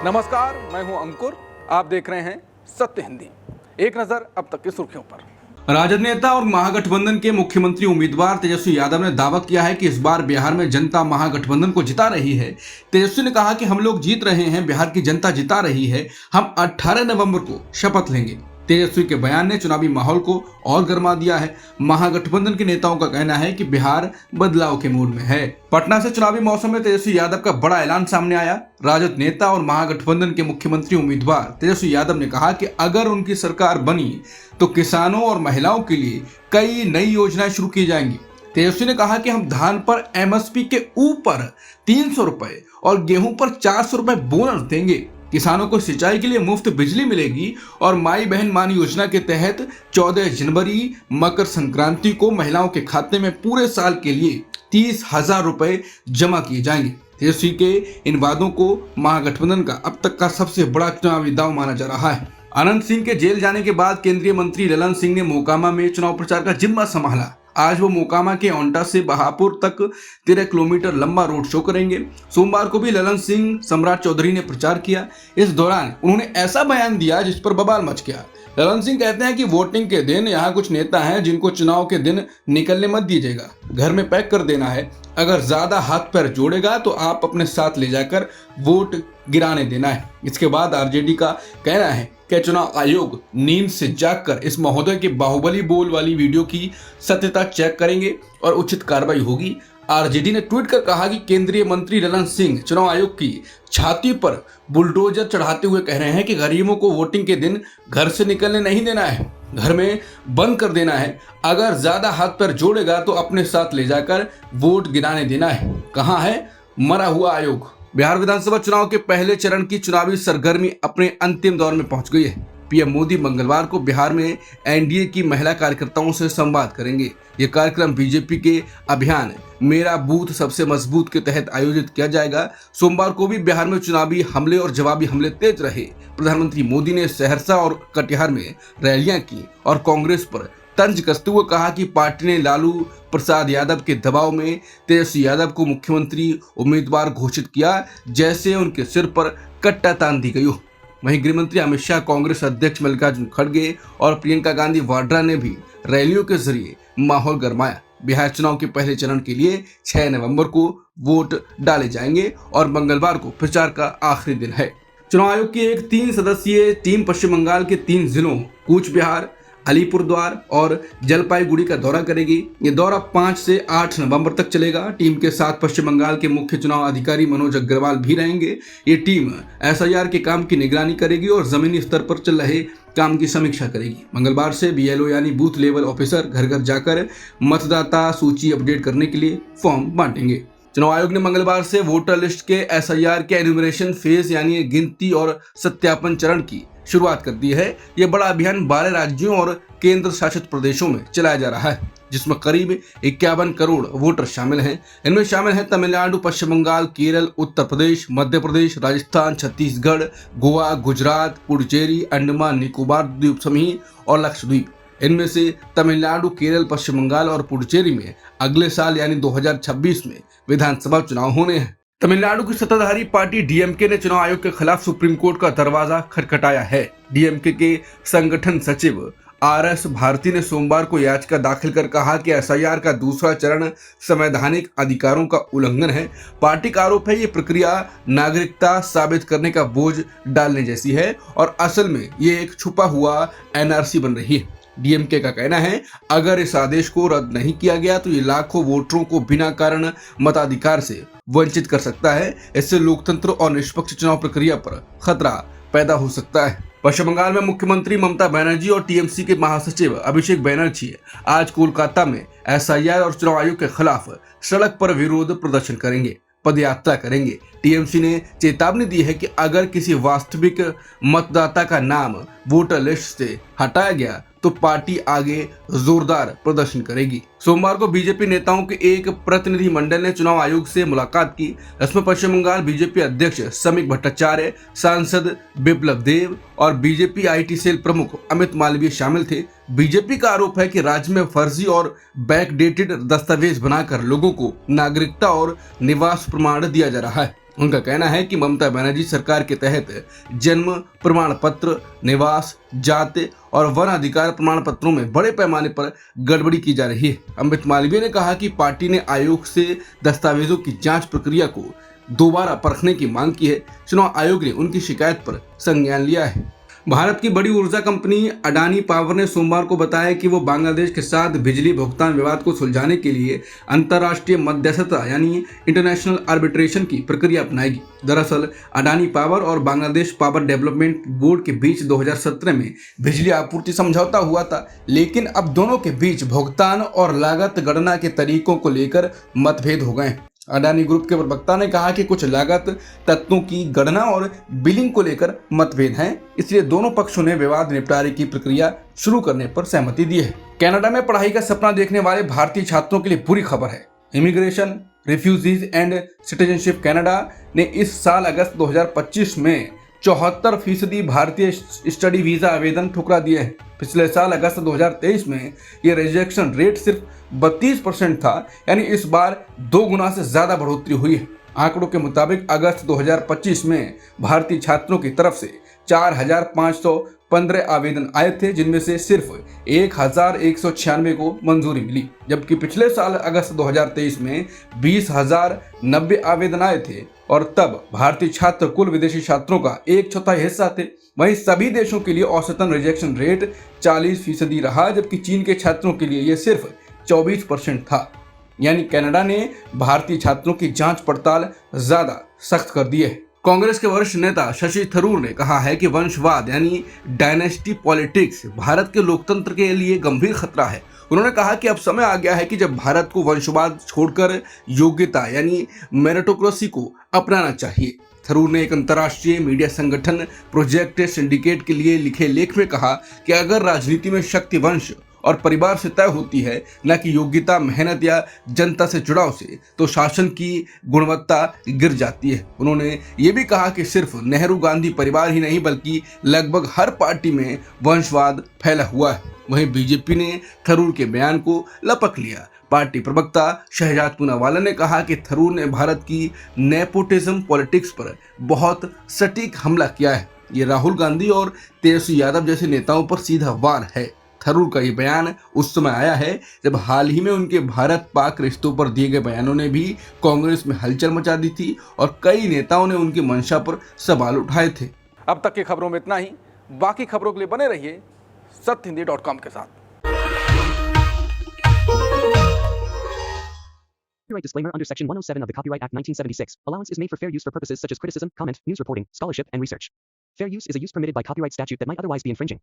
नमस्कार, मैं हूं अंकुर। आप देख रहे हैं सत्य हिंदी। एक नजर अब तक की सुर्खियों पर। राजद नेता और महागठबंधन के मुख्यमंत्री उम्मीदवार तेजस्वी यादव ने दावा किया है कि इस बार बिहार में जनता महागठबंधन को जिता रही है। तेजस्वी ने कहा कि हम लोग जीत रहे हैं, बिहार की जनता जिता रही है, हम 18 नवंबर को शपथ लेंगे। तेजस्वी के बयान ने चुनावी माहौल को और गर्मा दिया है। महागठबंधन के नेताओं का कहना है कि बिहार बदलाव के मूड में है। पटना से चुनावी मौसम में तेजस्वी यादव का बड़ा ऐलान सामने आया। राजद नेता और महागठबंधन के मुख्यमंत्री उम्मीदवार तेजस्वी यादव ने कहा कि अगर उनकी सरकार बनी तो किसानों और महिलाओं के लिए कई नई योजनाएं शुरू की जाएंगी। तेजस्वी ने कहा कि हम धान पर एमएसपी के ऊपर 300 रुपए और गेहूं पर 400 रुपए बोनस देंगे। किसानों को सिंचाई के लिए मुफ्त बिजली मिलेगी और माई बहन मान योजना के तहत 14 जनवरी मकर संक्रांति को महिलाओं के खाते में पूरे साल के लिए 30,000 रुपए जमा किए जाएंगे। तेजस्वी के इन वादों को महागठबंधन का अब तक का सबसे बड़ा चुनावी दांव माना जा रहा है। अनंत सिंह के जेल जाने के बाद केंद्रीय मंत्री ललन सिंह ने मोकामा में चुनाव प्रचार का जिम्मा संभाला। आज वो मोकामा के औंटा से बहापुर तक 13 किलोमीटर लंबा रोड शो करेंगे। सोमवार को भी ललन सिंह सम्राट चौधरी ने प्रचार किया। इस दौरान उन्होंने ऐसा बयान दिया जिस पर बवाल मच गया। ललन सिंह कहते हैं कि वोटिंग के दिन यहाँ कुछ नेता हैं जिनको चुनाव के दिन निकलने मत दीजिएगा, घर में पैक कर देना है। अगर ज्यादा हाथ पैर जोड़ेगा तो आप अपने साथ ले जाकर वोट गिराने देना है। इसके बाद आरजेडी का कहना है कि चुनाव आयोग नींद से जागकर इस महोदय के बाहुबली बोल वाली वीडियो की सत्यता चेक करेंगे और उचित कार्रवाई होगी। आरजेडी ने ट्वीट कर कहा कि केंद्रीय मंत्री ललन सिंह चुनाव आयोग की छाती पर बुलडोजर चढ़ाते हुए कह रहे हैं कि गरीबों को वोटिंग के दिन घर से निकलने नहीं देना है, घर में बंद कर देना है। अगर ज्यादा हाथ पैर जोड़ेगा तो अपने साथ ले जाकर वोट गिराने देना है। कहाँ है मरा हुआ आयोग। बिहार विधानसभा चुनाव के पहले चरण की चुनावी सरगर्मी अपने अंतिम दौर में पहुंच गई है। पीएम मोदी मंगलवार को बिहार में एनडीए की महिला कार्यकर्ताओं से संवाद करेंगे। ये कार्यक्रम बीजेपी के अभियान मेरा बूथ सबसे मजबूत के तहत आयोजित किया जाएगा। सोमवार को भी बिहार में चुनावी हमले और जवाबी हमले तेज रहे। प्रधानमंत्री मोदी ने सहरसा और कटिहार में रैलियां की और कांग्रेस पर तंज कसते हुए कहा कि पार्टी ने लालू प्रसाद यादव के दबाव में तेजस्वी यादव को मुख्यमंत्री उम्मीदवार घोषित किया, जैसे उनके सिर पर कट्टा तान दी गई हो। वहीं गृहमंत्री अमित शाह, कांग्रेस अध्यक्ष मल्लिकार्जुन खड़गे और प्रियंका गांधी वाड्रा ने भी रैलियों के जरिए माहौल गरमाया। बिहार चुनाव के पहले चरण के लिए 6 नवंबर को वोट डाले जाएंगे और मंगलवार को प्रचार का आखिरी दिन है। चुनाव आयोग की एक 3 सदस्यीय टीम पश्चिम बंगाल के 3 जिलों कूच बिहार, अलीपुरद्वार और जलपाईगुड़ी का दौरा करेगी। ये दौरा 5 से 8 नवंबर तक चलेगा। टीम के साथ पश्चिम बंगाल के मुख्य चुनाव अधिकारी मनोज अग्रवाल भी रहेंगे। ये टीम एसआईआर के काम की निगरानी करेगी और जमीनी स्तर पर चल रहे काम की समीक्षा करेगी। मंगलवार से बीएलओ यानी बूथ लेवल ऑफिसर घर घर जाकर मतदाता सूची अपडेट करने के लिए फॉर्म बांटेंगे। चुनाव आयोग ने मंगलवार से वोटर लिस्ट के एसआईआर के एन्यूमरेशन फेज यानी गिनती और सत्यापन चरण की शुरुआत कर दी है। यह बड़ा अभियान 12 राज्यों और केंद्र शासित प्रदेशों में चलाया जा रहा है, जिसमें करीब 51 करोड़ वोटर शामिल हैं। इनमें शामिल हैं तमिलनाडु, पश्चिम बंगाल, केरल, उत्तर प्रदेश, मध्य प्रदेश, राजस्थान, छत्तीसगढ़, गोवा, गुजरात, पुडुचेरी, अंडमान निकोबार द्वीप समूह और लक्षद्वीप। इनमें से तमिलनाडु, केरल, पश्चिम बंगाल और पुडुचेरी में अगले साल यानी 2026 में विधानसभा चुनाव होने हैं। तमिलनाडु की सत्ताधारी पार्टी डीएमके ने चुनाव आयोग के खिलाफ सुप्रीम कोर्ट का दरवाजा खटखटाया है। डीएमके के संगठन सचिव आरएस भारती ने सोमवार को याचिका दाखिल कर कहा कि एसआईआर का दूसरा चरण संवैधानिक अधिकारों का उल्लंघन है। पार्टी का आरोप है ये प्रक्रिया नागरिकता साबित करने का बोझ डालने जैसी है और असल में ये एक छुपा हुआ एनआरसी बन रही है। डीएमके का कहना है अगर इस आदेश को रद्द नहीं किया गया तो ये लाखों वोटरों को बिना कारण मताधिकार से वंचित कर सकता है। इससे लोकतंत्र और निष्पक्ष चुनाव प्रक्रिया पर खतरा पैदा हो सकता है। पश्चिम बंगाल में मुख्यमंत्री ममता बनर्जी और टीएमसी के महासचिव अभिषेक बनर्जी आज कोलकाता में एसआईआर और चुनाव आयोग के खिलाफ सड़क पर विरोध प्रदर्शन करेंगे, पदयात्रा करेंगे। टीएमसी ने चेतावनी दी है कि अगर किसी वास्तविक मतदाता का नाम वोटर लिस्ट से हटाया गया तो पार्टी आगे जोरदार प्रदर्शन करेगी। सोमवार को बीजेपी नेताओं के एक प्रतिनिधि मंडल ने चुनाव आयोग से मुलाकात की। इसमें पश्चिम बंगाल बीजेपी अध्यक्ष समीक भट्टाचार्य, सांसद बिप्लब देव और बीजेपी आईटी सेल प्रमुख अमित मालवीय शामिल थे। बीजेपी का आरोप है कि राज्य में फर्जी और बैकडेटेड दस्तावेज बनाकर लोगों को नागरिकता और निवास प्रमाण दिया जा रहा है। उनका कहना है कि ममता बनर्जी सरकार के तहत जन्म प्रमाण पत्र, निवास, जाति और वन अधिकार प्रमाण पत्रों में बड़े पैमाने पर गड़बड़ी की जा रही है। अमृत मालवीय ने कहा कि पार्टी ने आयोग से दस्तावेजों की जांच प्रक्रिया को दोबारा परखने की मांग की है। चुनाव आयोग ने उनकी शिकायत पर संज्ञान लिया है। भारत की बड़ी ऊर्जा कंपनी अडानी पावर ने सोमवार को बताया कि वो बांग्लादेश के साथ बिजली भुगतान विवाद को सुलझाने के लिए अंतर्राष्ट्रीय मध्यस्थता यानी इंटरनेशनल आर्बिट्रेशन की प्रक्रिया अपनाएगी। दरअसल अडानी पावर और बांग्लादेश पावर डेवलपमेंट बोर्ड के बीच 2017 में बिजली आपूर्ति समझौता हुआ था, लेकिन अब दोनों के बीच भुगतान और लागत गणना के तरीकों को लेकर मतभेद हो गए। अडानी ग्रुप के प्रवक्ता ने कहा कि कुछ लागत तत्वों की गणना और बिलिंग को लेकर मतभेद हैं, इसलिए दोनों पक्षों ने विवाद निपटारे की प्रक्रिया शुरू करने पर सहमति दी है। कनाडा में पढ़ाई का सपना देखने वाले भारतीय छात्रों के लिए बुरी खबर है। Immigration, refugees and citizenship Canada ने इस साल अगस्त 2025 में 74% भारतीय स्टडी वीजा आवेदन ठुकरा दिए हैं। पिछले साल अगस्त 2023 में यह रिजेक्शन रेट सिर्फ 32% था, यानी इस बार 2 गुना से ज्यादा बढ़ोतरी हुई है। आंकड़ों के मुताबिक अगस्त 2025 में भारतीय छात्रों की तरफ से 4,515 आवेदन आए थे, जिनमें से सिर्फ 1,196 को मंजूरी मिली, जबकि पिछले साल अगस्त 2023 में 20,090 आवेदन आए थे और तब भारतीय छात्र कुल विदेशी छात्रों का 1/4 हिस्सा थे। वहीं सभी देशों के लिए औसतन रिजेक्शन रेट 40% रहा, जबकि चीन के छात्रों के लिए यह सिर्फ 24% था। यानी कनाडा ने भारतीय छात्रों की जांच पड़ताल ज्यादा सख्त कर दी है। कांग्रेस के वरिष्ठ नेता शशि थरूर ने कहा है कि वंशवाद यानी डायनेस्टी पॉलिटिक्स भारत के लोकतंत्र के लिए गंभीर खतरा है। उन्होंने कहा कि अब समय आ गया है कि जब भारत को वंशवाद छोड़कर योग्यता यानी मेरिटोक्रेसी को अपनाना चाहिए। थरूर ने एक अंतर्राष्ट्रीय मीडिया संगठन प्रोजेक्ट सिंडिकेट के लिए लिखे लेख में कहा कि अगर राजनीति में शक्ति वंश और परिवार से तय होती है, न कि योग्यता, मेहनत या जनता से जुड़ाव से, तो शासन की गुणवत्ता गिर जाती है। उन्होंने ये भी कहा कि सिर्फ नेहरू गांधी परिवार ही नहीं बल्कि लगभग हर पार्टी में वंशवाद फैला हुआ है। वहीं बीजेपी ने थरूर के बयान को लपक लिया। पार्टी प्रवक्ता शहजाद पूनावाला ने कहा कि थरूर ने भारत की नेपोटिज्म पॉलिटिक्स पर बहुत सटीक हमला किया है। ये राहुल गांधी और तेजस्वी यादव जैसे नेताओं पर सीधा वार है। थरूर का ये बयान उस समय आया है जब हाल ही में उनके भारत पाक रिश्तों पर दिए गए बयानों ने भी कांग्रेस में हलचल मचा दी थी और कई नेताओं ने उनकी मंशा पर सवाल उठाए थे। अब तक की खबरों में इतना ही। बाकी खबरों के लिए बने रहिए सत्यहिंदी.com के साथ। Copyright disclaimer under Section 107 of the Copyright Act 1976. Allowance is made for fair use for purposes such as criticism, comment, news reporting, scholarship, and research. Fair use is a use permitted by copyright statute that might otherwise be infringing.